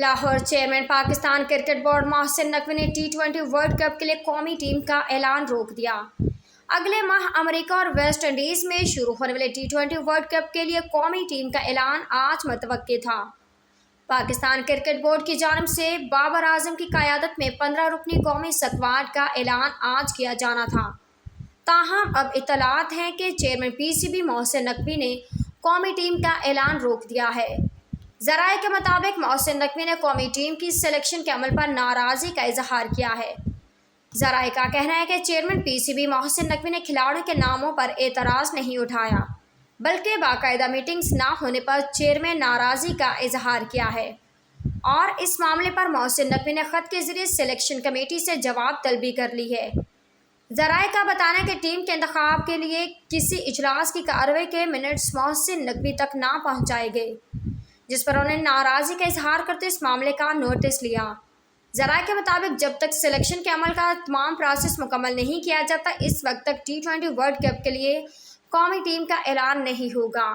Lahore chairman Pakistan cricket board Mohsin Naqvi نے T20 world cup کے لیے قومی ٹیم کا اعلان روک دیا۔ اگلے ماہ امریکہ اور ویسٹ انڈیز میں شروع ہونے والے T20 ورلڈ کپ کے لیے قومی ٹیم کا اعلان آج متوقع تھا۔ پاکستان کرکٹ بورڈ کی جانب سے بابر اعظم کی قیادت میں 15 رکنی قومی اسکواڈ کا اعلان آج کیا جانا تھا، تاہم اب اطلاعات ہیں کہ چیئرمین PCB محسن نقوی نے قومی ٹیم کا اعلان روک دیا ہے۔ ذرائع کے مطابق محسن نقوی نے قومی ٹیم کی سلیکشن کے عمل پر ناراضی کا اظہار کیا ہے۔ ذرائع کا کہنا ہے کہ چیئرمین PCB محسن نقوی نے کھلاڑیوں کے ناموں پر اعتراض نہیں اٹھایا، بلکہ باقاعدہ میٹنگز نہ ہونے پر چیئرمین ناراضی کا اظہار کیا ہے، اور اس معاملے پر محسن نقوی نے خط کے ذریعے سلیکشن کمیٹی سے جواب طلبی کر لی ہے۔ ذرائع کا بتانا ہے کہ ٹیم کے انتخاب کے لیے کسی اجلاس کی کارروائی کے منٹس محسن نقوی تک نہ پہنچائے گئے، جس پر انہوں نے ناراضی کا اظہار کرتے اس معاملے کا نوٹس لیا۔ ذرائع کے مطابق جب تک سلیکشن کے عمل کا تمام پروسیس مکمل نہیں کیا جاتا، اس وقت تک T20 ورلڈ کپ کے لیے قومی ٹیم کا اعلان نہیں ہوگا۔